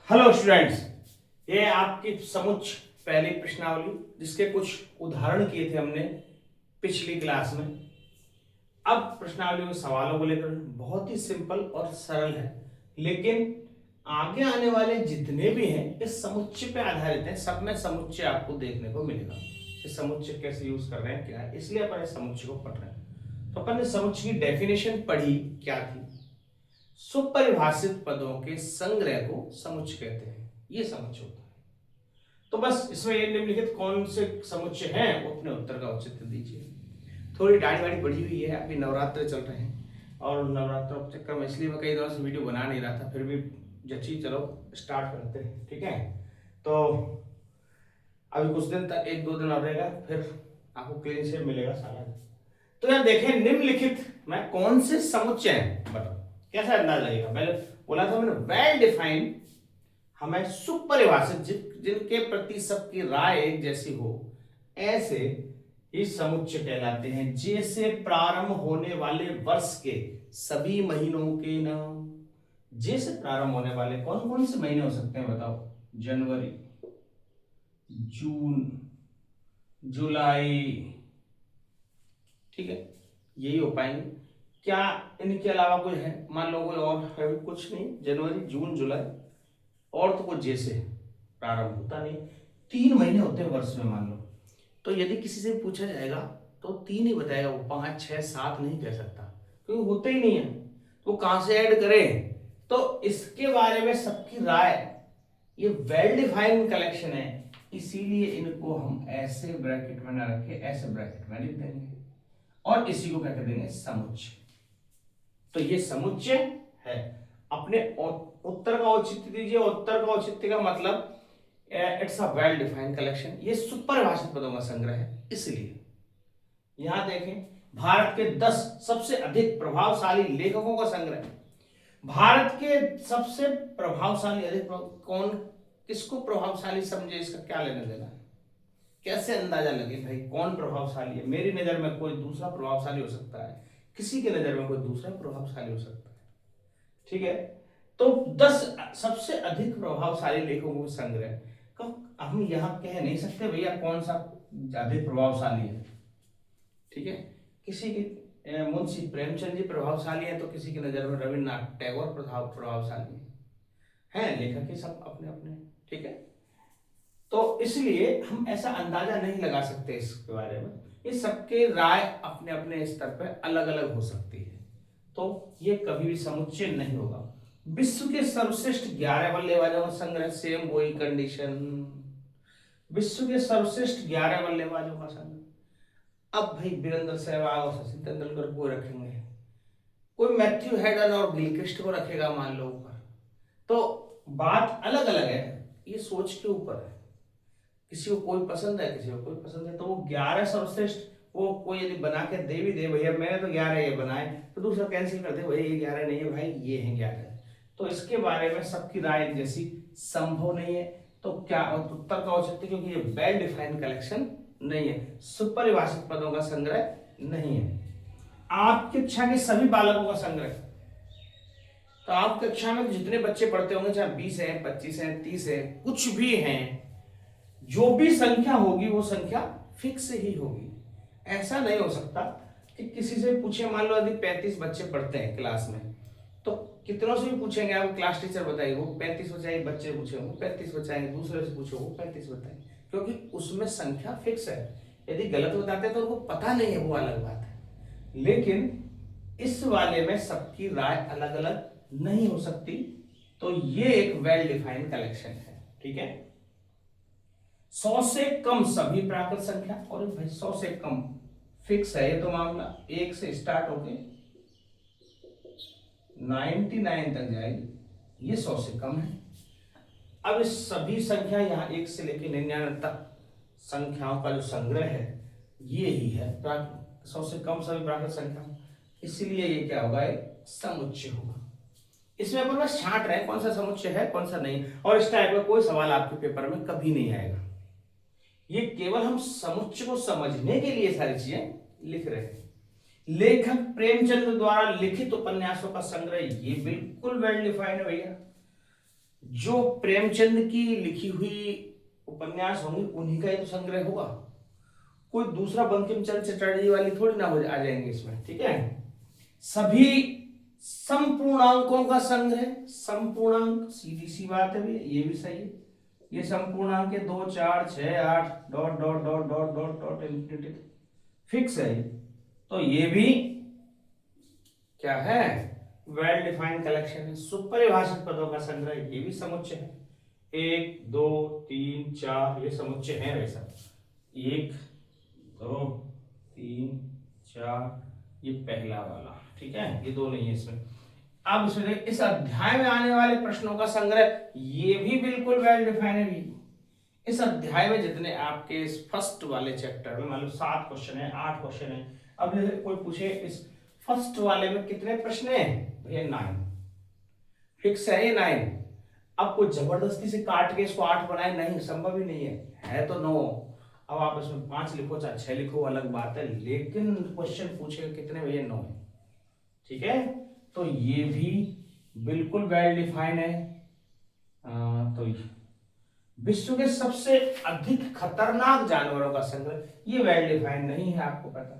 Hello students, ये आपकी समुच्च पहली प्रश्नावली जिसके कुछ उदाहरण किए थे हमने पिछली क्लास में। अब प्रश्नावली के सवालों को लेकर बहुत ही सिंपल और सरल है, लेकिन आगे आने वाले जितने भी हैं इस समुच्चय पे आधारित हैं। सब में समुच्चय आपको देखने को मिलेगा कि समुच्चय कैसे यूज कर रहे हैं, क्या है, इसलिए अपन इस समुच्चय को पढ़ रहे हैं। तो अपन ने समुच्चय की डेफिनेशन पढ़ी, क्या थी? सुपरिभाषित पदों के संग्रह को समुच्चय कहते हैं। ये समुच्चय होता है। तो बस इसमें ये निम्नलिखित कौन से समुच्चय हैं वो अपने उत्तर का औचित्य दीजिए। थोड़ी दाढ़ी वाड़ी बढ़ी हुई है, अभी नवरात्र चल रहे हैं और नवरात्र के चक्कर में इसलिए मैं कई दिनों से वीडियो बना नहीं रहा था, फिर भी जची चलो स्टार्ट करते हैं, ठीक है। तो अभी कुछ दिन तक, एक दो दिन और रहेगा, फिर आपको क्लीन शेव मिलेगा साला। तो यार देखें, निम्नलिखित में कौन से समुच्चय हैं, बताओ कैसा अंदाज लगेगा। पहले बोला था मैंने वेल डिफाइंड, हमें सुपरिभाषित, जिनके प्रति सबकी राय एक जैसी हो, ऐसे ही समुच्चय कहलाते हैं। जैसे प्रारंभ होने वाले वर्ष के सभी महीनों के नाम। जैसे प्रारंभ होने वाले कौन कौन से महीने हो सकते हैं बताओ? जनवरी, जून, जुलाई, ठीक है, यही हो पाएंगे। क्या इनके अलावा कोई है? मान लो कोई और है? कुछ नहीं, जनवरी, जून, जुलाई, और तो कुछ जैसे प्रारंभ होता नहीं। 3 महीने होते हैं वर्ष में, मान लो। तो यदि किसी से पूछा जाएगा तो 3 ही बताएगा, वो 5, 6, 7 नहीं कह सकता, क्योंकि होते ही नहीं है। तो कहां से ऐड करें? तो इसके बारे में सबकी राय, ये वेल डिफाइंड कलेक्शन है, इसीलिए इनको हम ऐसे ब्रैकेट में ना रखे, ऐसे ब्रैकेट में लिख देंगे और इसी को क्या कह देंगे? समुच्चय। तो ये समुच्चय है। अपने उत्तर का औचित्य दीजिए। उत्तर का औचित्य का मतलब it's a well defined collection, ये सुपरिभाषित पदों का संग्रह है। इसलिए यहां देखें, भारत के 10 सबसे अधिक प्रभावशाली लेखकों का संग्रह। भारत के सबसे प्रभावशाली, अधिक कौन, किसको प्रभावशाली समझे, इसका क्या लेना देना है? कैसे अंदाजा लगे भाई कौन प्रभावशाली है? मेरी नजर में कोई दूसरा प्रभावशाली हो सकता है, किसी की नजर में कोई दूसरा प्रभावशाली हो सकता है, ठीक है। तो 10 सबसे अधिक प्रभावशाली लेखकों के संग्रह को हम यहां कह नहीं सकते भैया कौन सा अधिक प्रभावशाली है, ठीक है। किसी की मुंशी प्रेमचंद जी प्रभावशाली है, तो किसी की नजर में रविन्द्रनाथ टैगोर प्रभावशाली है। लेखक के सब अपने अपने, ठीक है। तो इसलिए हम ऐसा अंदाजा नहीं लगा सकते इसके बारे में। ये सबके राय अपने अपने स्तर पर अलग अलग हो सकती है, तो ये कभी भी समुच्चय नहीं होगा। विश्व के सर्वश्रेष्ठ 11 बल्लेबाजों का संग्रह, सेम वही कंडीशन। विश्व के सर्वश्रेष्ठ 11 बल्लेबाजों का संग्रह। अब भाई वीरेंद्र सहवाग और सचिन तेंदुलकर को रखेंगे, कोई मैथ्यू हेडन और गिलक्रिस्ट को रखेगा मान लो ऊपर, तो बात अलग अलग है। ये सोच के ऊपर है, किसी को कोई पसंद है, किसी को कोई पसंद है। तो वो 11 सर्वश्रेष्ठ, वो कोई यदि बना के दे भी दे, भैया मैंने तो 11 ये बनाए, तो दूसरा कैंसिल कर दे, भाई ये 11 नहीं है, भाई ये है 11। तो इसके बारे में सबकी राय जैसी संभव नहीं है। तो क्या उत्तर का औचित्य, क्योंकि ये वेल डिफाइंड कलेक्शन नहीं है, सुपरिभाषित पदों का संग्रह नहीं है। आपकी कक्षा के सभी बालकों का संग्रह, तो आप कक्षा में जितने बच्चे पढ़ते होंगे, चाहे 20 है, 25 है, 30 है, कुछ भी हैं, जो भी संख्या होगी वो संख्या फिक्स ही होगी। ऐसा नहीं हो सकता कि किसी से पूछे, मान लो यदि 35 बच्चे पढ़ते हैं क्लास में, तो कितनों से भी पूछेंगे आप, क्लास टीचर बताइए, वो 35 बचाएंगे, बच्चे पूछे वो 35 बचाएंगे, दूसरे से पूछो वो 35 बताएंगे, क्योंकि उसमें संख्या फिक्स है। यदि गलत बताते हैं तो उनको पता नहीं है, वो अलग बात है। लेकिन इस वाले में सबकी राय अलग अलग नहीं हो सकती। तो ये एक वेल डिफाइंड कलेक्शन है, ठीक है। 100 से कम सभी प्राकृत संख्या, और भाई 100 से कम फिक्स है ये तो मामला, 1 से स्टार्ट होके 99 तक जाएगी, ये 100 से कम है। अब इस सभी संख्या यहाँ 1 से लेकर 99 तक संख्याओं का जो संग्रह है ये ही है 100 से कम सभी प्राकृत संख्या, इसलिए ये क्या होगा? एक समुच्चय होगा। इसमें अपन बस छांट रहे हैं कौन सा समुच्चय है कौन सा नहीं, और इस टाइप का कोई सवाल आपके पेपर में कभी नहीं आएगा। ये केवल हम समुच्चय को समझने के लिए सारी चीजें लिख रहे हैं। लेखक प्रेमचंद द्वारा लिखित उपन्यासों का संग्रह, ये बिल्कुल वेल डिफाइंड है भैया। जो प्रेमचंद की लिखी हुई उपन्यास होंगे उन्हीं का ही तो संग्रह होगा, कोई दूसरा बंकिम चंद्र चटर्जी वाली थोड़ी ना आ जाएंगे इसमें, ठीक है। सभी संपूर्णांकों का संग्रह, संपूर्णांक सीधी सी बात है भैया, ये भी सही है। ये संपूर्णांक है 2 4 6 8 dot dot dot dot dot dot infinity fix है। तो ये भी क्या है, वेल डिफाइंड कलेक्शन है। सुपरिभाषित पदों का संग्रह, ये भी समुच्चय है। 1 2 3 4 ये समुच्चय है वैसा, 1 2 3 4 ये पहला वाला, ठीक है, ये दो नहीं है इसमें। अब इसमें इस अध्याय में आने वाले प्रश्नों का संग्रह, ये भी बिल्कुल वेल डिफाइंड है भी। इस अध्याय में जितने आपके इस फर्स्ट वाले चैप्टर में मतलब 7 क्वेश्चन है, 8 क्वेश्चन है। अब कोई पूछे इस फर्स्ट वाले में कितने प्रश्न है, भैया 9 फिक्स है, ये 9। अब कोई जबरदस्ती से काट के इसको 8 बनाए, नहीं, संभव ही नहीं है तो 9। अब आप इसमें 5 लिखो चाहे 6 लिखो अलग बात है, लेकिन क्वेश्चन पूछेगा कितने, भैया 9, ठीक है। तो ये भी बिल्कुल वेल डिफाइंड है। तो विश्व के सबसे अधिक खतरनाक जानवरों का संग्रह, ये वेल डिफाइंड नहीं है, आपको पता।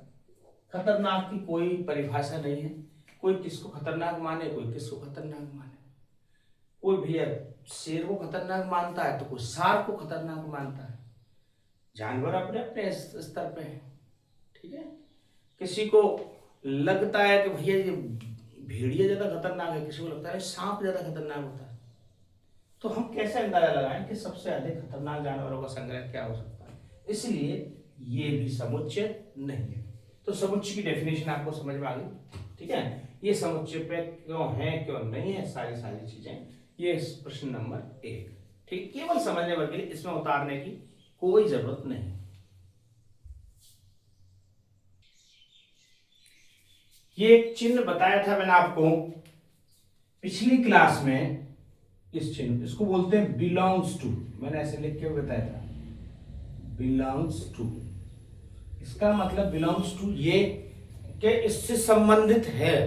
खतरनाक की कोई परिभाषा नहीं है, कोई किसको खतरनाक माने, कोई किसको खतरनाक माने। कोई भैया शेर को खतरनाक मानता है तो कोई सांप को खतरनाक मानता है। जानवर अपने अपने स्तर पे है, ठीक है। किसी को लगता है कि भैया ये भेड़िया ज्यादा खतरनाक है, किसी को लगता है सांप ज्यादा खतरनाक होता है। तो हम कैसे अंदाजा लगाएं कि सबसे अधिक खतरनाक जानवरों का संग्रह क्या हो सकता है। इसलिए ये भी समुच्चय नहीं है। तो समुच्चय की डेफिनेशन आपको समझ में आ गई, ठीक है। ये समुच्चय पे क्यों है क्यों नहीं है, सारी चीजें ये प्रश्न नंबर 1, ठीक। केवल समझने भर के लिए, इसमें उतारने की कोई जरूरत नहीं। ये एक चिन्ह बताया था मैंने आपको पिछली क्लास में, इस चिन्ह, इसको बोलते हैं बिलोंग्स टू। मैंने ऐसे लिख के बताया था, बिलोंग्स टू। इसका मतलब बिलोंग्स टू ये कि इससे संबंधित है,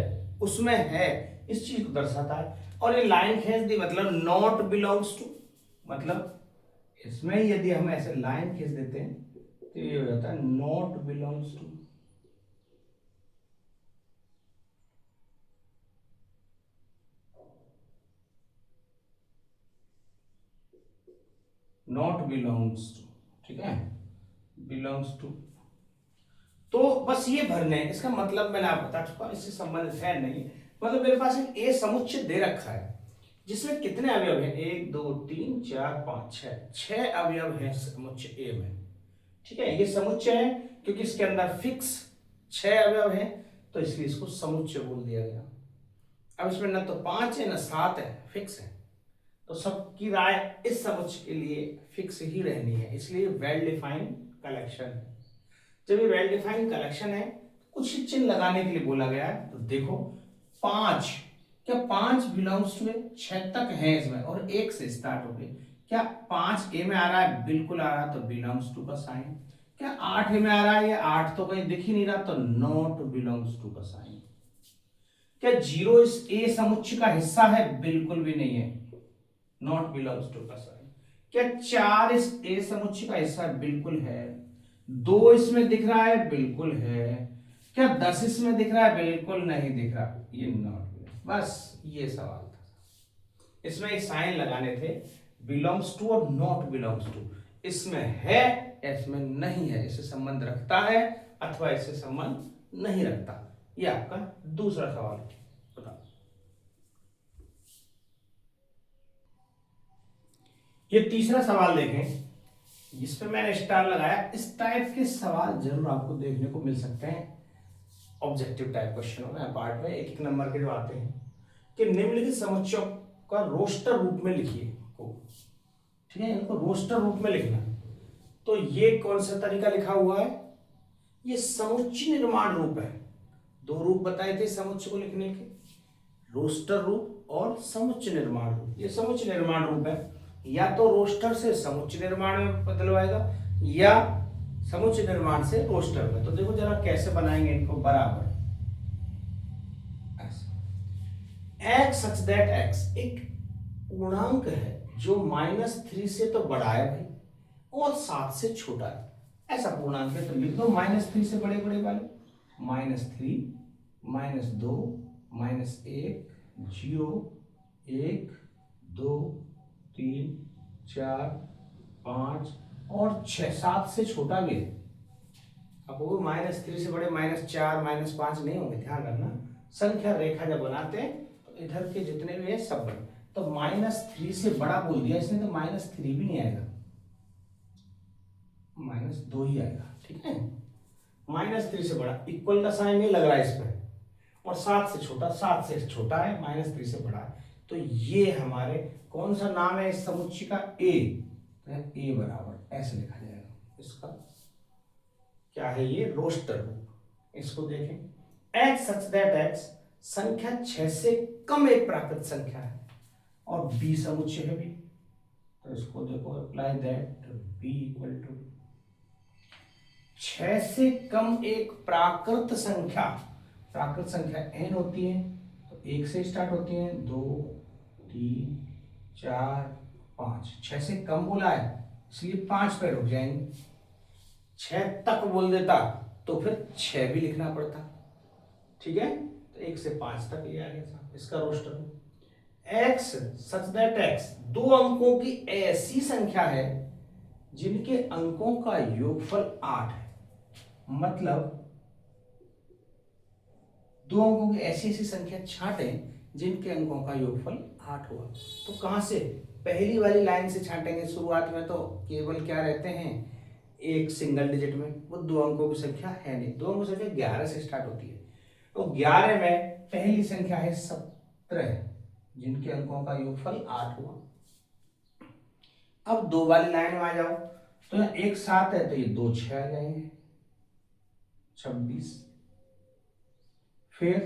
उसमें है, इस चीज को दर्शाता है। और ये लाइन खींच दी मतलब नॉट बिलोंग्स टू, मतलब इसमें यदि हम ऐसे लाइन खींच देते हैं तो ये हो जाता है not belongs to. Not belongs to, ठीक है, बिलोंग्स टू। तो बस ये भरने हैं, इसका मतलब मैंने आप बता चुका, इससे संबंधित है नहीं। मतलब मेरे पास एक ए समुच्चय दे रखा है जिसमें कितने अवयव हैं, 1 2 3 4 5 6 अवयव हैं समुच्चय ए में, ठीक है। ये समुच्चय है क्योंकि इसके अंदर फिक्स 6 अवयव हैं, तो इसलिए इसको समुच्चय बोल दिया गया। अब इसमें न तो 5 है न 7 है, फिक्स है। तो सबकी राय इस समुच्चय के लिए फिक्स ही रहनी है, इसलिए वेल डिफाइंड कलेक्शन है। जब ये वेल डिफाइंड कलेक्शन है, कुछ चिन्ह लगाने के लिए बोला गया है। तो देखो 5, क्या 5 बिलोंग्स टू 6 तक है इसमें और 1 से स्टार्ट हो गई। क्या 5 ए में आ रहा है, बिल्कुल आ रहा है, तो बिलोंग्स टू का साइन। क्या 8 ए में आ रहा है, ये 8 तो कहीं दिख ही नहीं रहा, तो नॉट बिलोंग्स टू का साइन। क्या 0 इस ए समुच्चय का हिस्सा है, बिल्कुल भी नहीं है, नॉट बिलोंग्स टू का साइन। क्या 4 इस ए समुच्चय का हिस्सा है, बिल्कुल है। 2 इसमें दिख रहा है, बिल्कुल है। क्या 10 इसमें दिख रहा है, बिल्कुल नहीं दिख रहा, ये नॉट। बस ये सवाल था, इसमें एक साइन लगाने थे, बिलोंग्स टू और नॉट बिलोंग्स टू। इसमें है, इसमें नहीं है, इससे संबंध रखता है अथवा इससे संबंध नहीं रखता। ये आपका दूसरा सवाल है। ये तीसरा सवाल देखें, जिस पे मैंने स्टार लगाया। इस टाइप के सवाल जरूर आपको देखने को मिल सकते हैं ऑब्जेक्टिव टाइप क्वेश्चनों में, पार्ट में 1-1 नंबर के जो आते हैं कि निम्नलिखित समुच्चयों का रोस्टर रूप में लिखिए को, ठीक है, इनको रोस्टर रूप में लिखना। तो ये कौन सा तरीका लिखा हुआ है, ये समुच्चय निर्माण रूप है। 2 रूप बताए थे समुच्चय को लिखने के, रोस्टर रूप और समुच्चय निर्माण रूप। ये समुच्चय निर्माण रूप है, या तो रोस्टर से समुच्चय निर्माण में बदलवाएगा या समुच्चय निर्माण से रोस्टर में। तो देखो जरा कैसे बनाएंगे इनको बराबर। एक्स सच दैट एक्स, एक पूर्णांक है जो -3 से तो बड़ा है भाई और 7 से छोटा है, ऐसा पूर्णांक है तो लिख दो -3 से बड़े बड़े वाले, -3, -2, -1, 0, 1, 2, 3, 4, 5 और 6, 7 से छोटा भी है। अब वो -3 से बड़े -4, -5 नहीं होंगे, ध्यान रखना। संख्या रेखा जब बनाते हैं तो इधर के जितने भी है सब बड़े, तो -3 से बड़ा बोल दिया इसने तो -3 भी नहीं आएगा, -2 ही आएगा, ठीक है। -3 से बड़ा इक्वल का साइन नहीं लग रहा है इस पर, और 7 से छोटा, 7 से छोटा है, -3 से बड़ा है, तो ये हमारे कौन सा नाम है इस समुच्चय का, ए, तो ए बराबर ऐसे लिखा जाएगा। इसका क्या है, ये रोस्टर रूप। इसको देखें, x सच दैट x संख्या 6 से कम एक प्राकृत संख्या है और b समुच्चय है भी, तो इसको देखो apply that b equal to 6 से कम एक प्राकृत संख्या, प्राकृत संख्या n होती है तो 1 से स्टार्ट होती है, 2, 3, 4, 5, 6 से कम बोला है इसलिए 5 पे रुक जाएंगे। 6 तक बोल देता तो फिर 6 भी लिखना पड़ता, ठीक है। तो 1 से 5 तक ये आ गया था इसका roster. x such that x दो अंकों की ऐसी संख्या है जिनके अंकों का योगफल 8 है, मतलब दो अंकों की ऐसी ऐसी संख्या छांटें जिनके अंकों का योगफल 8 हुआ। तो कहां से, पहली वाली लाइन से छांटेंगे। शुरुआत में तो केवल क्या रहते हैं, एक सिंगल डिजिट में, वो दो अंकों की संख्या है नहीं, दो अंकों की संख्या 11 से स्टार्ट होती है, तो 11 में पहली संख्या है 17 जिनके अंकों का योगफल 8 हुआ। अब दो वाली लाइन में आ जाओ, तो यहाँ 1 7 है तो ये 2 6 आ जाएंगे, 26, फिर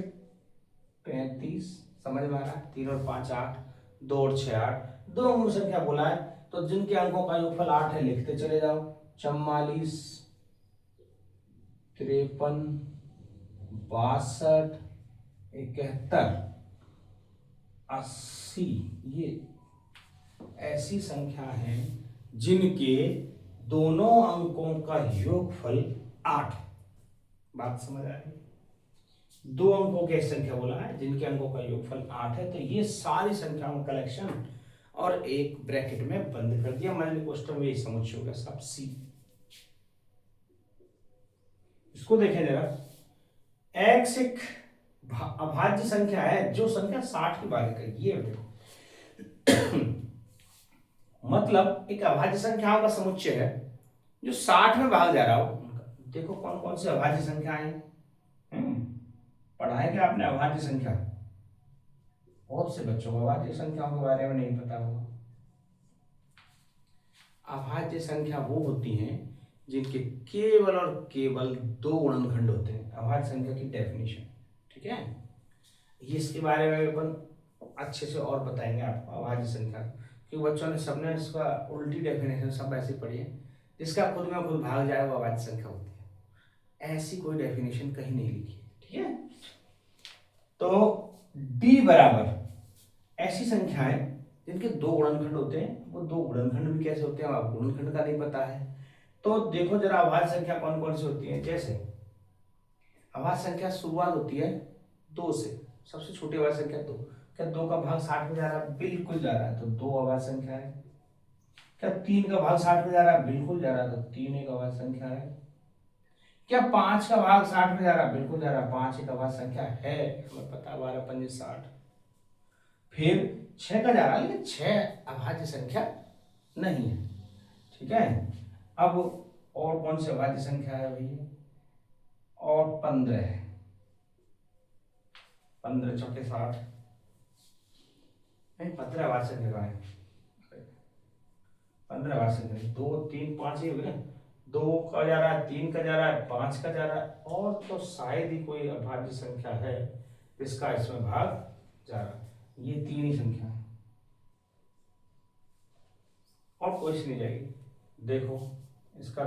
35, समझ में आ रहा है, 3 और 5 8, 2 और 6 8, दो अंकों की संख्या बोला है तो जिनके अंकों का योगफल 8 है लिखते चले जाओ, 44, 53, 62, 71, 80, ये ऐसी संख्या है जिनके दोनों अंकों का योगफल 8। बात समझ आ रही, दो अंकों की संख्या बोला है जिनके अंकों का योगफल 8 है, तो ये सारी संख्याओं का कलेक्शन और एक ब्रैकेट में बंद कर दिया। मैंने क्वेश्चन में यही समझ होगा सब सी। इसको देखें जरा, x एक अभाज्य संख्या है जो संख्या 60 की बात करेगी, ये देखो मतलब एक अभाज्य संख्याओं का समुच्चय है जो 60 में भाग जा रहा हो। देखो कौन कौन सी अभाज्य संख्याएं पढ़ा है क्या आपने, अभाज्य संख्या, बहुत से बच्चों को अभाज्य संख्याओं के बारे में नहीं पता होगा। अभाज्य संख्या वो होती हैं जिनके केवल और केवल दो गुणनखंड होते हैं, अभाज्य संख्या की डेफिनेशन, ठीक है। ये इसके बारे में अपन अच्छे से और बताएंगे आपको अभाज्य संख्या, क्योंकि बच्चों ने सबने इसका उल्टी डेफिनेशन सब ऐसे पढ़ी है, जिसका खुद में खुद भाग जाए वो अभाज्य संख्या होती है, ऐसी कोई डेफिनेशन कहीं नहीं लिखी है, ठीक है। तो d बराबर ऐसी संख्याएं जिनके दो गुणनखंड होते हैं, वो दो गुणनखंड भी कैसे होते हैं आपको गुणनखंड का नहीं पता है, तो देखो जरा अभाज्य संख्या कौन कौन सी होती है। जैसे अभाज्य संख्या शुरुआत होती है 2 से, सबसे छोटी अभाज्य संख्या 2, क्या 2 का भाग 60 में जा रहा है, बिल्कुल जा रहा है, तो 2 अभाज्य संख्या है। क्या 3 का भाग 60 में जा रहा है, बिल्कुल जा रहा है, तो 3 एक अभाज्य संख्या है। क्या 5 का भाग 60 में जा रहा है, बिल्कुल जा रहा है, 5 एक अभाज्य संख्या है, हमें पता 12 पंजे 60। फिर 6 का जा रहा है लेकिन 6 अभाज्य संख्या नहीं है, ठीक है। अब और कौन सी अभाज्य संख्या है भैया, और 15 है, 15 चौके 60, 15 अभाज्य संख्या कहाँ है, 15 अभाज्य संख्या 2 3 5 ही हो गए, 2 का जा रहा है, 3 का जा रहा है, 5 का जा रहा है, और तो शायद ही कोई अभाज्य संख्या है जिसका इसमें भाग जा रहा है, ये 3 ही संख्या है और कोई नहीं जाएगी। देखो इसका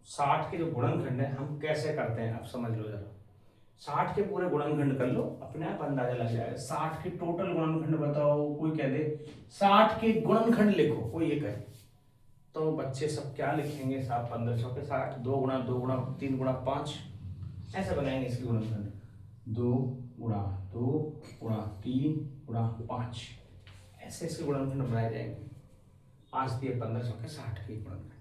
60 के जो गुणनखंड है हम कैसे करते हैं, आप समझ लो जरा। 60 के पूरे गुणनखंड कर लो, अपने आप अंदाजा लग जाएगा। 60 के टोटल गुणनखंड बताओ, कोई कह दे 60 के गुणनखंड लिखो, कोई ये कहे, तो बच्चे सब क्या लिखेंगे साहब, 15 चौके 60, 2 गुणा 2 गुणा 3 गुणा 5, ऐसे बनाएंगे इसके गुणनखंड, 2 गुणा 2 गुणा 3 गुणा 5, ऐसे इसके गुणनखंड बनाए जाएंगे। 5 दिए 15 चौके 60 के गुणनखंड।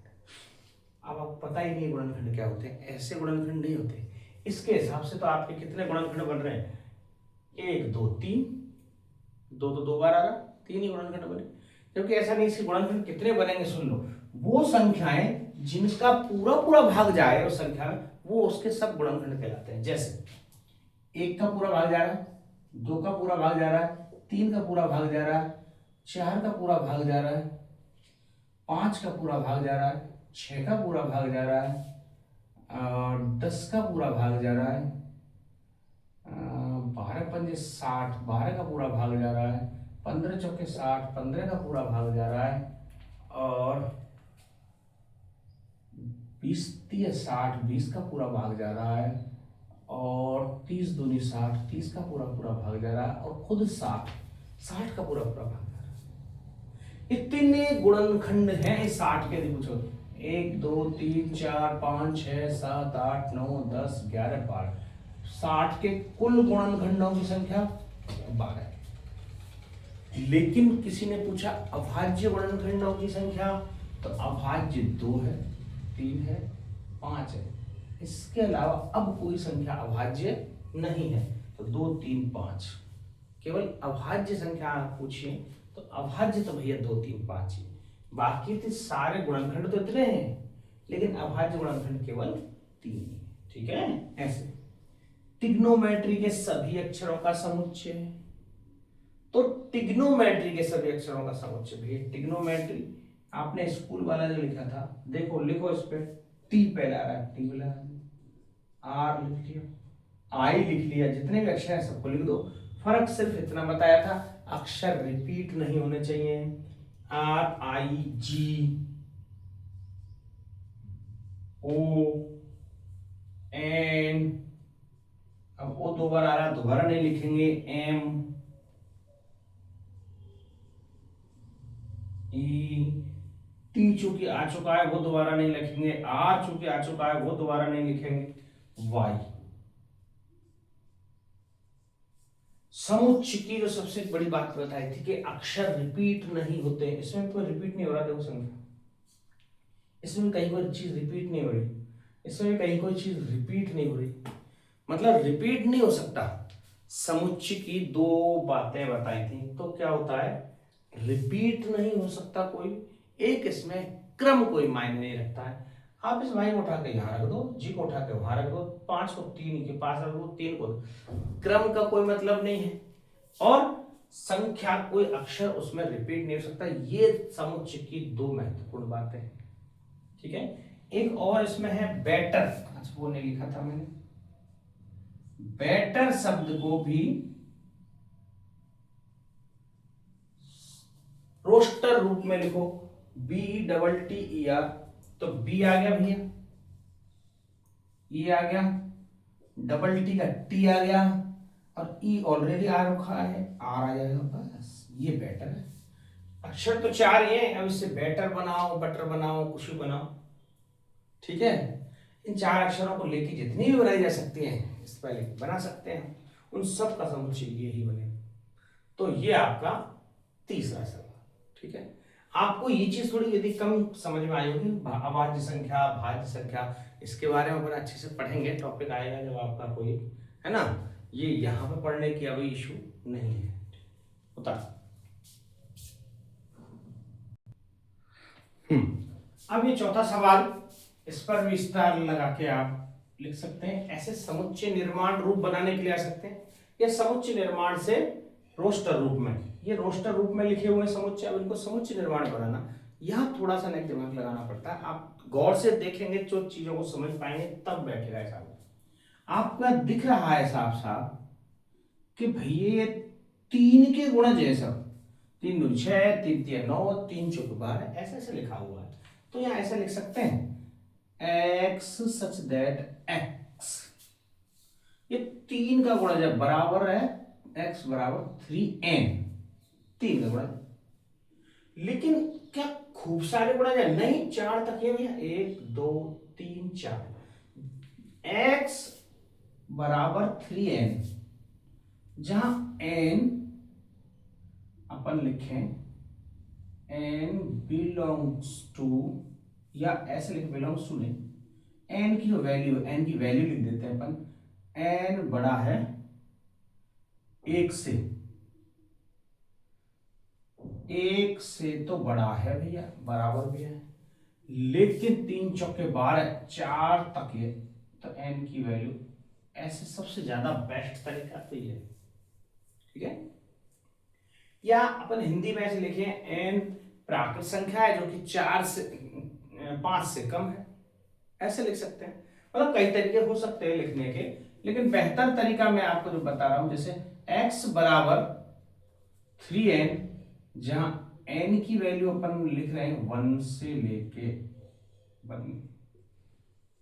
अब आपको पता ही नहीं गुणनखंड क्या होते हैं, ऐसे गुणनखंड नहीं होते। इसके हिसाब से तो आपके कितने गुणनखंड बन रहे हैं, 1 2 3, 2 तो 2 बार आ रहा, 3 ही गुणनखंड बने। क्योंकि ऐसा नहीं, इसके गुणनखंड कितने बनेंगे सुन लो, वो संख्याएं जिनका पूरा पूरा भाग जाए उस संख्या में, वो उसके सब गुणनखंड कहलाते हैं। जैसे 1 का पूरा भाग जा रहा है, 2 का पूरा भाग जा रहा है, 3 का पूरा भाग जा रहा है, 4 का पूरा भाग जा रहा है, 5 का पूरा भाग जा रहा है, 6 का पूरा भाग जा रहा है, और 10 का पूरा भाग जा रहा है, 12 पंजे 60, 12 का पूरा भाग जा रहा है, 15 चौके 60, 15 का पूरा भाग जा रहा है, और 20 तिया 60, 20 का पूरा भाग जा रहा है, और 30 दूनी 60, 30 का पूरा पूरा भाग जा रहा है, और खुद 60, 60 का पूरा पूरा भाग जा रहा है। इतने गुणनखंड हैं इस 60 के, यदि पूछो 1 2 3 4 5 6 7 8 9 10 11 12, 60 के कुल गुणनखंडों की संख्या 12। लेकिन किसी ने पूछा अभाज्य गुणनखंडों की संख्या, तो अभाज्य 2 है, 3 है, 5 है। इसके अलावा अब कोई संख्या अभाज्य नहीं है, तो 2 3 5 केवल अभाज्य संख्या आप पूछिए, तो अभाज्य तो भैया 2 3 5 ही, बाकी तो सारे गुणनखंड तो इतने हैं, लेकिन अभाज्य गुणनखंड केवल 3 ही। ठीक है, ऐसे ट्रिग्नोमेट्री के सभी अक्षरों का समुच्चय, तो ट्रिग्नोमेट्री के सभी अक्षरों का समुच्चय भैया, ट्रिग्नोमेट्री आपने स्कूल वाला जो लिखा था, देखो लिखो इस पे, टी पहला आ रहा है, टी वाला आर लिख लिया, आई लिख लिया, जितने भी अक्षर हैं सबको लिख दो। फर्क सिर्फ इतना बताया था, अक्षर रिपीट नहीं होने चाहिए। Are I ji O N, अब ओ 2 बार आ रहा, दोबारा नहीं लिखेंगे, एम ई, टी चूंकि आ चुका है वो दोबारा नहीं लिखेंगे, आर चूंकि आ चुका है वो दोबारा नहीं लिखेंगे, वाई। समुच्चय की जो सबसे बड़ी बात बताई थी कि अक्षर रिपीट नहीं होते, इसमें कोई रिपीट नहीं हो रहा, देखो संख्या, इसमें कहीं कोई चीज रिपीट नहीं हो रही, इसमें कहीं कोई चीज रिपीट नहीं हो रही, मतलब रिपीट नहीं हो सकता। समुच्चय की 2 बातें बताई थी, तो क्या होता है, रिपीट नहीं हो सकता कोई, एक इसमें क्रम कोई मायने नहीं रखता है। आप इस वाई को उठा के यहाँ रख दो, जी को उठा के वहां रख दो, 5 को 3 के पास रख दो, 3 को, क्रम का कोई मतलब नहीं है, और संख्या कोई अक्षर उसमें रिपीट नहीं हो सकता। ये समुच्चय की 2 महत्वपूर्ण बातें हैं। ठीक है, एक और इसमें है बेटर, अच्छा वो नहीं लिखा था मैंने, बेटर शब्द को भी रोस्टर रूप में लिखो, BTTER, तो बी आ गया भैया, ई आ गया, डबल टी का टी आ गया, और ई ऑलरेडी आ रखा है, आर आ जाएगा, बस ये बेटर है। अक्षर तो 4 ही हैं, अब इससे बेटर बनाओ, बटर बनाओ, कुछ भी बनाओ। ठीक है, इन 4 अक्षरों को लेके जितनी भी बनाई जा सकती हैं, इस पहले बना सकते हैं, उन सब का समुच्चय यही बने। तो ये आपका तीसरा सवाल। ठीक है, आपको ये चीज थोड़ी यदि कम समझ में आई होगी, अभाज्य संख्या, भाज्य संख्या, इसके बारे में बड़ा अच्छे से पढ़ेंगे, टॉपिक आएगा जब आपका कोई, है ना, ये यहाँ पे पढ़ने की अभी इशू नहीं है। होता अब ये चौथा सवाल, इस पर विस्तार लगा के आप लिख सकते हैं। ऐसे समुच्चय निर्माण रूप बनाने के लिए आ सकते हैं, या समुच्चय निर्माण से रोस्टर रूप में, ये रोस्टर रूप में लिखे हुए समुच्चय, अब इनको समुच्चय निर्माण बनाना, यहाँ थोड़ा सा नेक दिमाग लगाना पड़ता है। आप गौर से देखेंगे, जो चीजों को समझ पाएंगे तब बैठेगा ऐसा। आपका दिख रहा है साफ साफ कि भैया ये 3 के गुणज है सब, 3 दूनी 6, 3 तिया 9, 3 चौक 12, ऐसे ऐसे लिखा हुआ है। तो यहाँ ऐसा लिख सकते हैं, x such that x, ये 3 का गुणा जब बराबर है x बराबर 3n, 3 का गुणा। लेकिन क्या खूब सारे गुणा जाए? नहीं, 4 तक है भैया, 1 2 3 4। x बराबर 3n, जहां n अपन लिखें n बिलोंग्स टू, या ऐसे लिख, बिलोंग्स टू नहीं, n की जो वैल्यू, n की वैल्यू लिख देते हैं अपन, n बड़ा है 1 से, 1 से तो बड़ा है भैया, बराबर भी है, लेकिन 3 चौके 12, 4 तक है, तो n की वैल्यू ऐसे सबसे ज्यादा बेस्ट तरीका तो ये है, ठीक है। या अपन हिंदी में ऐसे लिखें, n प्राकृत संख्या है जो कि 4 से 5 से कम है, ऐसे लिख सकते हैं। मतलब कई तरीके हो सकते हैं लिखने के, लेकिन बेहतर तरीका मैं आपको जो बता रहा हूं, जैसे x बराबर 3n, जहां n की वैल्यू अपन लिख रहे हैं 1 से लेके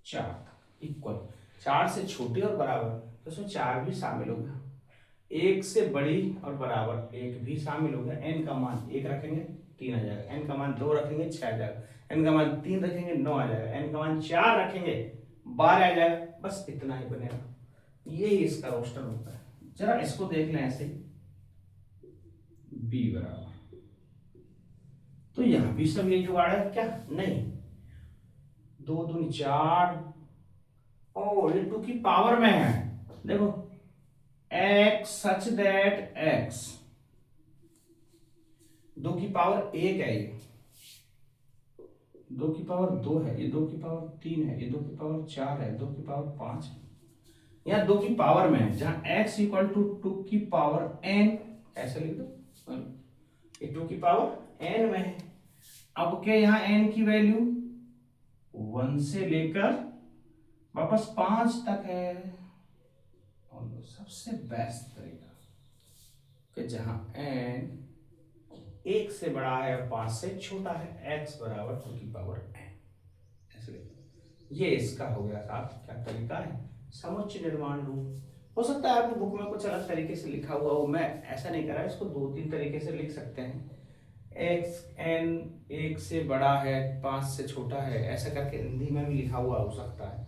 4 तक, इक्वल, 4 से छोटी और बराबर, तो उसमें 4 भी शामिल हो गया, 1 से बड़ी और बराबर 1 भी शामिल हो गया। n का मान 1 रखेंगे 3 आ जाएगा, n का मान 2 रखेंगे 6 आ जाएगा, n का मान 3 रखेंगे 9 आ जाएगा, n का मान 4 रखेंगे 12 आ जाएगा, बस इतना ही बनेगा। यही इसका रोस्टर होता है। जरा इसको देख लें ऐसे, b बराबर, तो यहां भी सब यही जुगाड़ है क्या? नहीं, 2 दूनी 4, और ये 2 की पावर में है, देखो x सच दैट x, 2 की पावर 1 है, ये 2 की पावर 2 है, ये 2 की पावर 3 है, ये 2 की पावर 4 है, 2 की पावर 5 है, यहाँ 2 की पावर में है, जहां x इक्वल टू 2 की पावर n, ऐसे लिख दो, ये 2 की पावर n में है। अब के यहाँ n की वैल्यू 1 से लेकर वापस 5 तक है, और सबसे बेस्ट तरीका कि जहां n 1 से बड़ा है और 5 से छोटा है, x बराबर 2 की पावर n, ऐसे लिखो। ये इसका हो गया साहब, क्या तरीका है, समुच्चय निर्माण रूप। हो सकता है आपकी बुक में कुछ अलग तरीके से लिखा हुआ हो, मैं ऐसा नहीं कर रहा, इसको 2-3 तरीके से लिख सकते हैं। x n 1 से बड़ा है 5 से छोटा है, ऐसा करके हिंदी में भी लिखा हुआ हो सकता है,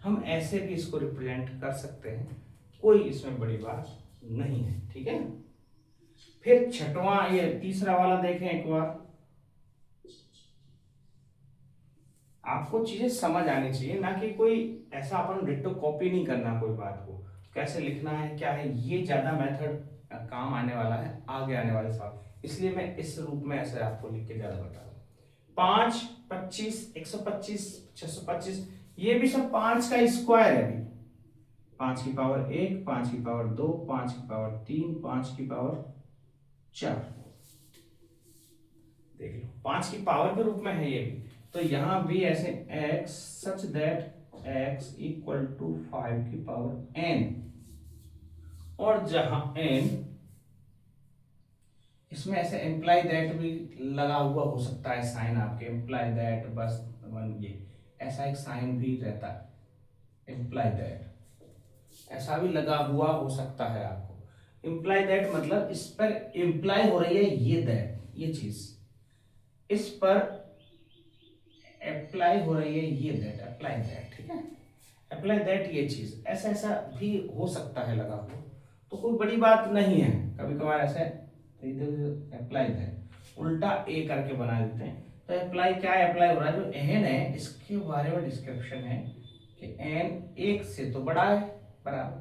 हम ऐसे भी इसको रिप्रेजेंट कर सकते हैं, कोई इसमें बड़ी बात नहीं है, ठीक है। फिर छठवां, ये तीसरा वाला देखें एक बार, आपको चीजें समझ आनी चाहिए, ना कि कोई ऐसा अपन डिट्टो कॉपी नहीं करना, कोई बात को कैसे लिखना है क्या है, ये ज्यादा मेथड काम आने वाला है आगे आने वाले साल, इसलिए मैं इस रूप में ऐसे आपको लिख के ज्यादा बता रहा हूँ। 5 25 125 625, ये भी सब 5 का स्क्वायर है अभी, 5 की पावर 1, 5 की पावर 2, 5 की पावर 3, 5 की पावर 4, देख लो 5 की पावर के रूप में है ये भी, तो यहां भी ऐसे x such that x equal to 5 की पावर n, और जहां n, इसमें ऐसे इम्प्लाई दैट भी लगा हुआ हो सकता है साइन, आपके इम्प्लाई दैट बस वन, ये ऐसा एक साइन भी रहता है, इम्प्लाई दैट ऐसा भी लगा हुआ हो सकता है आपको। इम्प्लाई दैट मतलब इस पर इम्प्लाई हो रही है ये दैट, ये चीज इस पर अप्लाई हो रही है, ये दैट, अप्लाई दैट, ठीक है, अप्लाई दैट ये चीज, ऐसा ऐसा भी हो सकता है लगा हुआ, तो कोई बड़ी बात नहीं है, कभी कभार ऐसे तो इधर अप्लाई दैट उल्टा ए करके बना देते हैं, तो अप्लाई क्या है, अप्लाई हो रहा है, जो एन है इसके बारे में डिस्क्रिप्शन है कि एन 1 से तो बड़ा है, बराबर,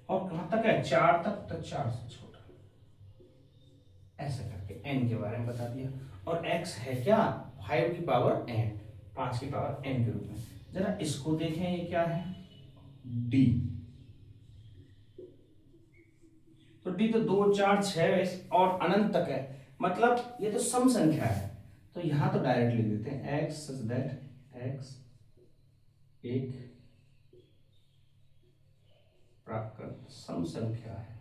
और कहां तक है, 4 तक, तो 4 से छोटा, ऐसा करके एन के बारे में बता दिया। और x है क्या, 5 की पावर n, 5 की पावर n के रूप में। जरा इसको देखें, ये क्या है, d, तो d तो 2 4 6 और अनंत तक है, मतलब ये तो सम संख्या है, तो यहां तो डायरेक्ट लिख देते हैं x सच दैट x एक प्राकृत सम संख्या है,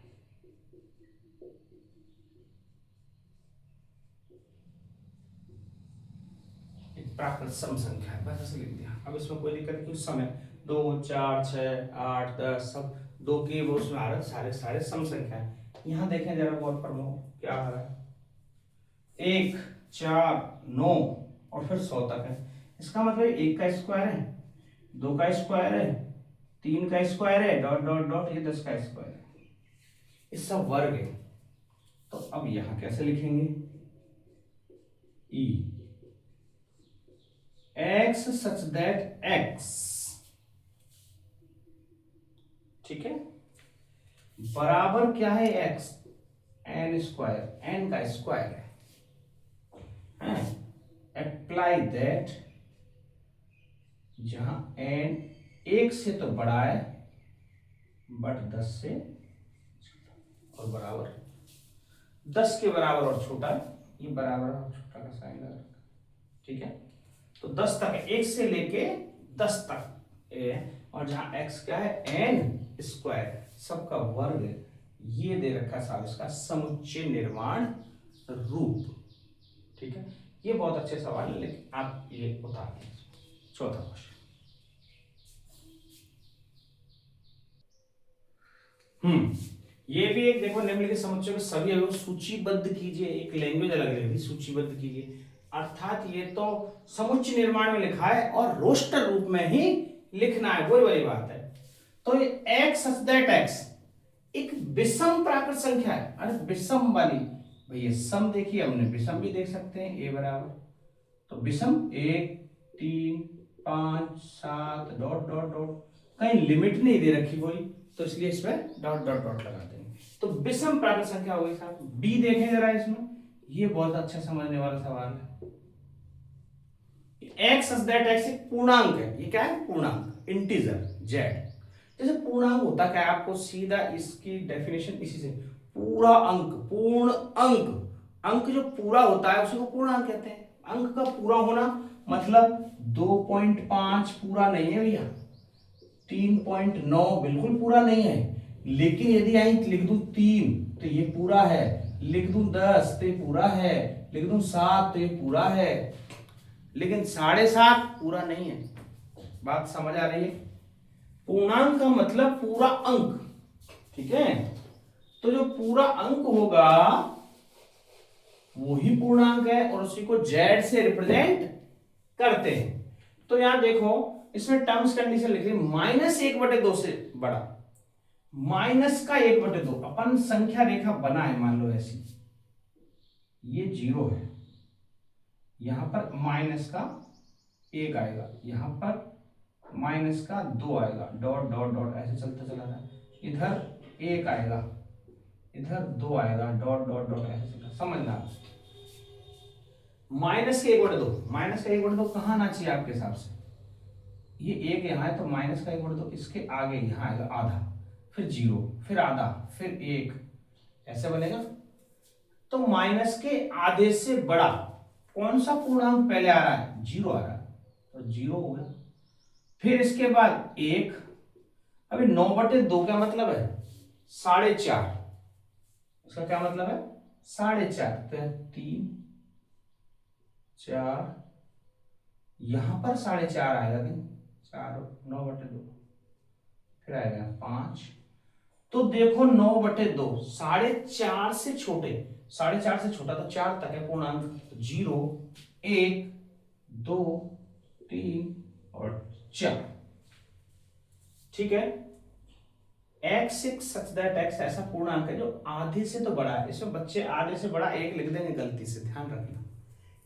प्राकृत सम संख्या है, बस ऐसे लिख दिया। अब इसमें कोई दिक्कत नहीं, सम है, 2 4 6 8 10 सब 2 के वो उसमें आ रहा है, सारे सारे सम संख्या है। यहाँ देखें जरा गौर प्रमोद क्या आ रहा है, 1 4 9 और फिर 100 तक है। इसका मतलब 1 का स्क्वायर है, 2 का स्क्वायर है, 3 का स्क्वायर है, डॉट डॉट डॉट, ये 10 का स्क्वायर है, ये सब वर्ग है। तो अब यहां कैसे लिखेंगे, ई एक्स सच दैट एक्स, ठीक है, बराबर क्या है एक्स, एन स्क्वायर, एन का स्क्वायर है, अप्लाई दैट, जहां एन 1 से तो बड़ा है बट 10 से और बराबर, 10 के बराबर और छोटा है, ये बराबर और छोटा का साइन लगा, ठीक है। तो 10 तक है, 1 से लेके 10 तक है, और जहां x क्या है एन स्क्वायर, सबका वर्ग है, ये दे रखा साहब इसका समुच्चय निर्माण रूप, ठीक है। ये बहुत अच्छे सवाल है, लेकिन आप ये उतार लीजिए। चौथा क्वेश्चन, ये भी एक देखो, निम्नलिखित समुच्चय में सभी अवयव सूचीबद्ध कीजिए, एक लैंग्वेज अलग लगी, सूचीबद्ध कीजिए, अर्थात ये तो समुच्चय निर्माण में लिखा है और रोस्टर रूप में ही लिखना है, वही वाली बात है। तो ये एक्स सच दैट एक्स एक विषम प्राकृत संख्या है, अरे विषम वाली, भैया सम देखिए हमने, विषम भी देख सकते हैं, ए बराबर, तो विषम 1 3 5 7 डॉट डॉट डॉट, कहीं लिमिट नहीं दे रखी कोई, तो इसलिए इसमें डॉट डॉट डॉट लगा देंगे, तो विषम प्राकृत संख्या हो गई साहब। बी देखें जरा इसमें, ये बहुत अच्छा समझने वाला सवाल है। एक्स सच दैट एक्स एक पूर्णांक है, ये क्या है पूर्णांक, इंटीजर जेड। जैसे पूर्णांक होता क्या है, आपको सीधा इसकी डेफिनेशन इसी से, पूरा अंक, पूर्ण अंक, अंक जो पूरा होता है उसी को पूर्णांक कहते हैं। अंक का पूरा होना मतलब 2.5 पूरा नहीं है भैया, 3.9 बिल्कुल पूरा नहीं है, लेकिन यदि यहीं लिख दूं 3 तो ये पूरा है, लिख दूं 10 तो ये पूरा है, लिख दूं 7 तो ये पूरा है, लेकिन 7.5 पूरा नहीं है। बात समझ आ रही है? पूर्णांक का मतलब पूरा अंक, ठीक है। तो जो पूरा अंक होगा वो ही पूर्णांक है और उसी को जेड से रिप्रेजेंट करते हैं। तो यहां देखो इसमें टर्म्स कंडीशन लिख रही -1/2 से बड़ा, -1/2, अपन संख्या रेखा बना है मान लो ऐसी, ये 0 है, यहां पर -1 आएगा, यहां पर -2 आएगा, डॉट डॉट डॉट ऐसे चलता चला जाए, इधर 1 आएगा, इधर 2 आएगा, डॉट डॉट डॉट ऐसे चलता, समझना। -1/2 कहां आना चाहिए आपके हिसाब से, ये 1 यहां है तो -1/2 इसके आगे यहां आएगा आधा, फिर 0, फिर आधा, फिर 1, ऐसे बनेगा। तो माइनस के आधे से बड़ा कौन सा पूर्णांक पहले आ रहा है, 0 आ रहा है, तो 0 हो गया। फिर इसके बाद 1, अभी 9/2 क्या मतलब है, 4.5, उसका क्या मतलब है 4.5, तो 3 4, यहां पर 4.5 आएगा, 4 9/2, फिर आएगा 5, तो देखो 9/2 4.5 से छोटे, 4.5 से छोटा तो 4 तक है पूर्णांक, 0 1 2 3 और 4, ठीक है। एक्स सच दैट एक्स ऐसा पूर्णांक है जो आधे से तो बड़ा है, इसमें बच्चे आधे से बड़ा 1 लिख देंगे गलती से, ध्यान रखना,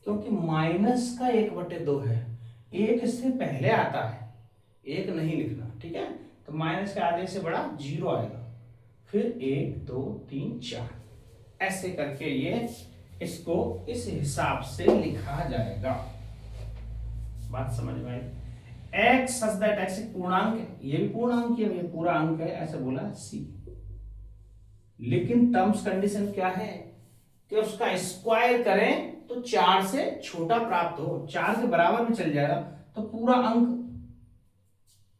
क्योंकि -1/2 है, 1 इससे पहले आता है, 1 नहीं लिखना, ठीक है। तो माइनस के आधे से बड़ा 0 आएगा, फिर 1 2 3 4, ऐसे करके ये इसको इस हिसाब से लिखा जाएगा। बात समझ में आई? एक्स सच दैट एक्स एक पूर्णांक है, ये भी पूर्णांक है, ये पूरा अंक है, ऐसे बोला सी, लेकिन टर्म्स कंडीशन क्या है कि उसका स्क्वायर करें तो 4 से छोटा प्राप्त हो, 4 के बराबर में चल जाएगा, तो पूरा अंक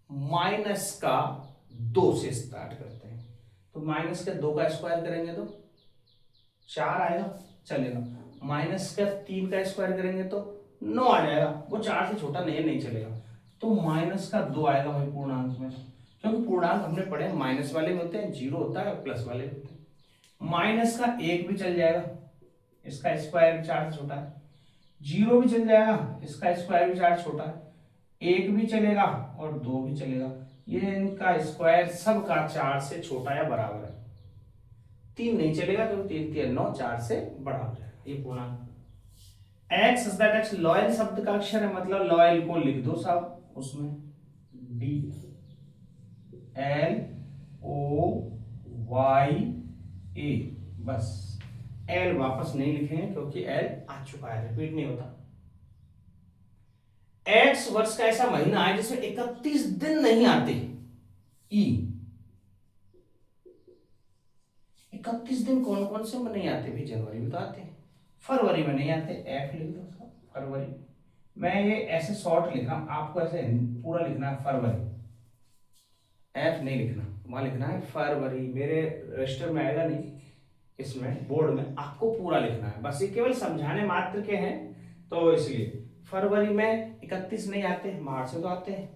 -2 से स्टार्ट करते हैं, तो -2 का स्क्वायर करेंगे तो 4 आएगा, चलेगा, -3 का स्क्वायर करेंगे तो 9 आ जाएगा, वो 4 से छोटा नहीं चलेगा, तो -2 आएगा भाई पूर्णांक में, क्योंकि पूर्णांक हमने पढ़े माइनस वाले भी होते हैं, जीरो होता है, प्लस वाले भी होते हैं। माइनस का एक भी चल जाएगा, इसका स्क्वायर भी 4 से छोटा है। जीरो भी चल जाएगा, इसका स्क्वायर भी 4 छोटा है। एक भी चलेगा और दो भी चलेगा, ये इनका स्क्वायर सबका 4 से छोटा या बराबर है। तीन नहीं चलेगा क्योंकि 3 3 9, 4 से बड़ा हो जाएगा ये पूर्णांक। एक्स दैट एक्स लॉयल शब्द का अक्षर है, मतलब लॉयल को लिख दो सब उसमें, डी एल ओ वाई ए, बस। एल वापस नहीं लिखेंगे क्योंकि एल आ चुका है, रिपीट नहीं होता। एक्स वर्ष का ऐसा महीना है जिसमें 31 दिन नहीं आते, ई 31 दिन कौन कौन से में नहीं आते भाई? जनवरी में तो आते हैं, फरवरी में नहीं आते, एफ लिख दो सब फरवरी। मैं ये ऐसे शॉर्ट लिख रहा हूं, आपको ऐसे पूरा लिखना है फरवरी, एफ नहीं लिखना, वहां लिखना है फरवरी। मेरे रजिस्टर में आएगा नहीं, इसमें बोर्ड में आपको पूरा लिखना है, बस ये केवल समझाने मात्र के हैं, तो इसलिए फरवरी में 31 नहीं आते, मार्च में तो आते हैं,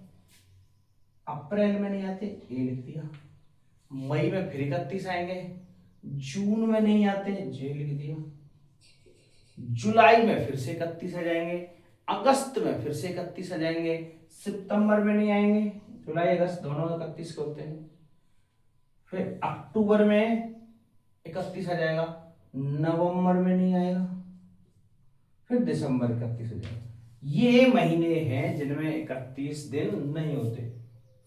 अप्रैल में नहीं आते, ये लिख दिया। मई में फिर 31 आएंगे, जून में नहीं आते, जे लिख दिया। जुलाई में फिर से 31 आ जाएंगे, अगस्त में फिर से 31 आ जाएंगे, सितंबर में नहीं आएंगे, जुलाई अगस्त दोनों 31 के होते हैं। फिर अक्टूबर में 31 आ जाएगा, नवंबर में नहीं आएगा, फिर दिसंबर 31 हो जाएगा। ये महीने हैं जिनमें 31 दिन नहीं होते,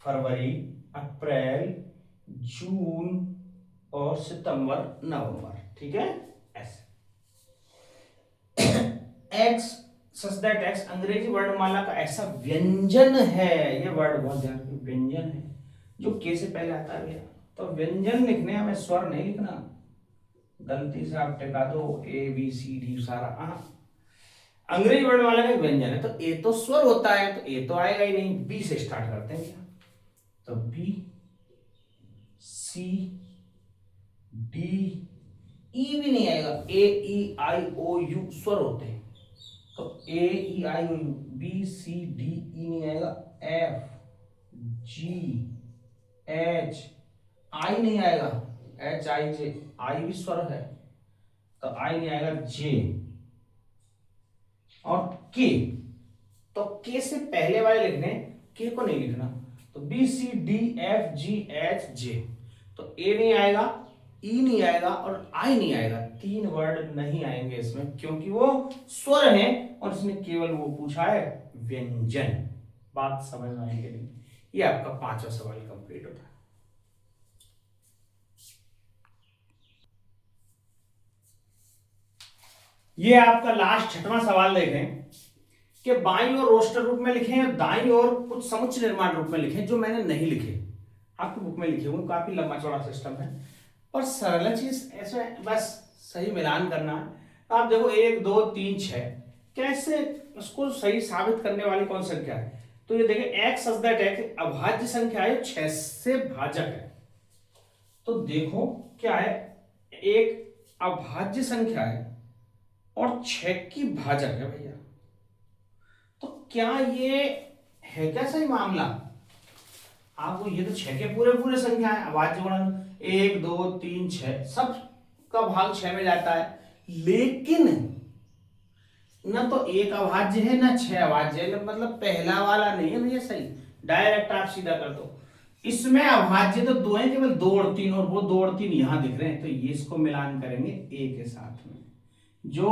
फरवरी, अप्रैल, जून और सितंबर, नवंबर, ठीक है। ऐसे एक्स सच दैट एक्स अंग्रेजी वर्णमाला का ऐसा व्यंजन है, ये वर्ड बहुत ध्यान रखिए, व्यंजन है जो के से पहले आता है भैया, तो व्यंजन लिखने हमें स्वर नहीं लिखना, गलती से आप टिका दो ए बी सी डी सारा। अंग्रेजी वर्णमाला का व्यंजन है तो ए तो स्वर होता है, तो ए तो आएगा ही नहीं, बी से स्टार्ट करते हैं क्या, तो बी सी डी, ई भी नहीं आएगा, ए ई आई ओ यू स्वर होते हैं, तो ए ई आई ओ यू, बी सी डी, ई नहीं आएगा, एफ जी एच, आई नहीं आएगा, एच आई जे, आई भी स्वर है तो आई नहीं आएगा, जे और के, तो के से पहले वाले लिखने, के को नहीं लिखना, तो B C D F G H J, तो ए नहीं आएगा, ई नहीं आएगा और आई नहीं आएगा, तीन वर्ड नहीं आएंगे इसमें क्योंकि वो स्वर है और इसने केवल वो पूछा है व्यंजन। बात समझ में आएगी नहीं। ये आपका 5वां सवाल कंप्लीट होता है। ये आपका लास्ट 6वां सवाल देखें कि बाईं ओर रोस्टर रूप में लिखें और दाईं ओर कुछ समुच्चय निर्माण रूप में लिखें, जो मैंने नहीं लिखे, आपकी बुक में लिखे हुए, काफी लंबा चौड़ा सिस्टम है पर सरल चीज ऐसे बस सही मिलान करना है। आप देखो 1 2 3 6 कैसे उसको सही साबित करने वाली कौन संख्या है, तो ये देखिए एक्स सच दैट एक्स अभाज्य संख्या है, 6 से भाजक है, तो देखो क्या है, एक अभाज्य संख्या है और 6 की भाजक है भैया, तो क्या ये है क्या सही मामला? आपको ये तो 6 के पूरे पूरे संख्या है, अभाज्य गुणन 1 2 3 6 सब का भाग 6 में जाता है, लेकिन ना तो एक अभाज्य है ना 6 अभाज्य है, मतलब पहला वाला नहीं है भैया सही, डायरेक्ट आप सीधा कर दो। इसमें अभाज्य तो 2 है, केवल 2 और 3, और वो 2 और 3 यहां दिख रहे हैं, तो ये इसको मिलान करेंगे ए के साथ में। जो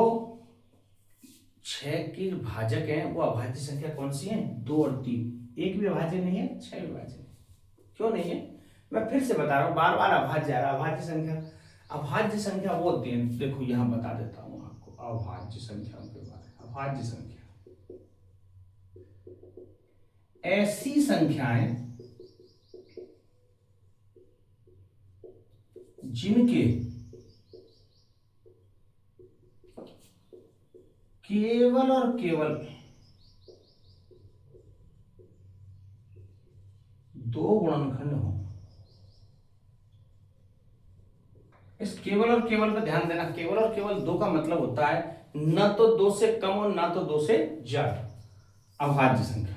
6 की भाजक है वो अभाज्य संख्या कौन सी है, 2 और 3, एक भी अभाज्य नहीं है, 6 भी भाज्य क्यों नहीं है, मैं फिर से बता रहा हूं, बार बार अभाज्य आ रहा, अभाज्य संख्या, अभाज्य संख्या वो देखो यहां बता देता हूं आपको, अभाज्य संख्या के बारे में। अभाज्य संख्या ऐसी संख्याएं जिनके केवल और केवल 2 गुणनखंड हो। इस केवल और केवल पर ध्यान देना, केवल और केवल 2 का मतलब होता है न तो 2 से कम और ना तो 2 से ज्यादा, अभाज्य संख्या।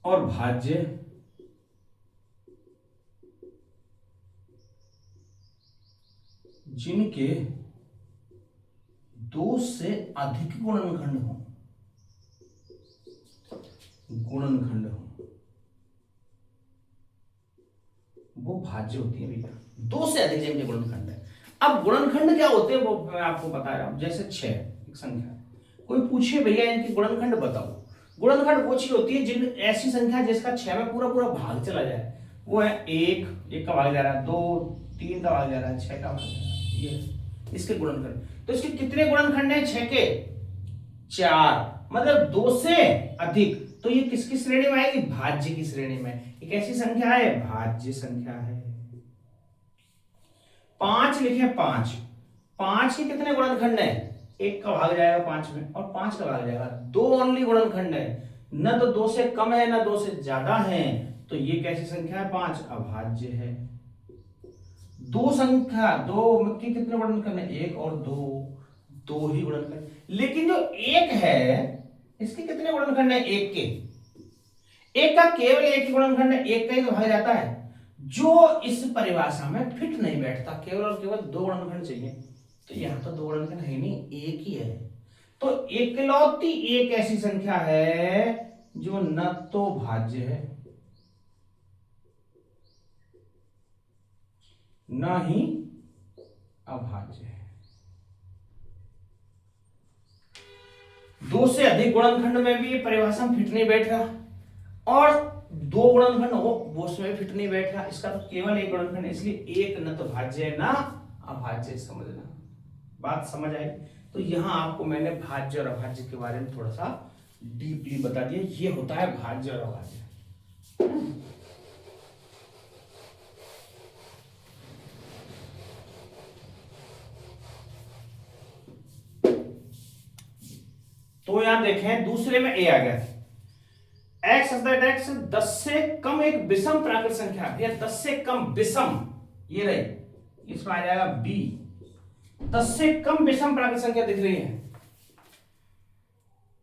और भाज्य जिनके 2 से अधिक गुणनखंड हो, वो भाज्य होती है भैया। 2 से अधिक जिनके गुणनखंड है। अब गुणनखंड क्या होते हैं वो मैं आपको बता रहा हूं। जैसे 6 एक संख्या, कोई पूछे भैया इनके गुणनखंड बताओ। गुणनखंड वो चीज होती है जिन ऐसी संख्या जिसका 6 में पूरा पूरा भाग चला जाए। वो है 1 का भाग जा रहा है, 2 3 का भाग जा रहा है, 6 का भाग जा रहा है, ये इसके गुणनखंड। तो इसके कितने गुणनखंड है 6 के? 4, मतलब 2 से अधिक। तो ये किसकी श्रेणी में आएगी? भाज्य की श्रेणी में। एक ऐसी संख्या है, भाज्य संख्या है। 5 लिखे, 5 के कितने गुणनखंड है? 1 का भाग जाएगा 5 में और 5 का भाग जाएगा। 2 ओनली गुणनखंड है, न तो 2 से कम है न 2 से ज्यादा है। तो ये कैसी संख्या है? 5 अभाज्य है। 2 संख्या, 2 के कितने गुणनखंड है? 1 और 2 ही गुणनखंड। लेकिन जो 1 है इसके कितने गुणनखंड है? 1 के। 1 का केवल 1 ही गुणनखंड है, 1 का ही तो भाग जाता है। जो इस परिभाषा में फिट नहीं बैठता, केवल और केवल 2 गुणनखंड चाहिए। तो यहां तो 2 गुणनखंड है नहीं, 1 ही है। तो इकलौती एक ऐसी संख्या है जो न तो भाज्य है न ही अभाज्य है। 2 से अधिक गुणनखंड में भी ये परिभाषा फिट नहीं बैठ रहा, और 2 गुणनखंड हो वो उसमें फिट नहीं बैठ रहा। इसका तो केवल 1 गुणनखंड है, इसलिए 1 न तो भाज्य है ना अभाज्य। समझना, बात समझ आई? तो यहां आपको मैंने भाज्य और अभाज्य के बारे में थोड़ा सा डीपली बता दिया। ये होता है भाज्य और अभाज्य। तो यहां देखें, दूसरे में ए आ गया, x x 10 से कम एक विषम प्राकृत संख्या है। 10 से कम विषम, ये रही, इसमें आ जाएगा b। 10 से कम विषम प्राकृत संख्या दिख रही है।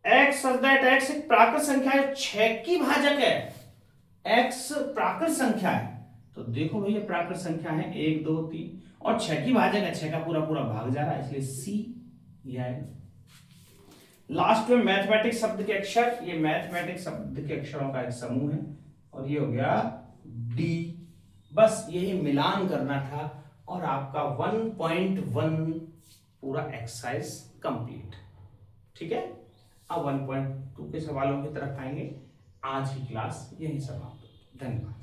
x एक प्राकृत संख्या है, 6 की भाजक है। x प्राकृत संख्या है, तो देखो भैया प्राकृत संख्या है 1 2 3 और 6 की भाजक है, 6 का पूरा पूरा भाग जा रहा है, इसलिए c ये आएगा। लास्ट में मैथमेटिक्स शब्द के अक्षर, ये मैथमेटिक्स शब्द के अक्षरों का एक समूह है, और ये हो गया डी। बस यही मिलान करना था और आपका 1.1 पूरा एक्सरसाइज कंप्लीट। ठीक है, अब 1.2 के सवालों की तरफ आएंगे। आज की क्लास यही समाप्त। धन्यवाद।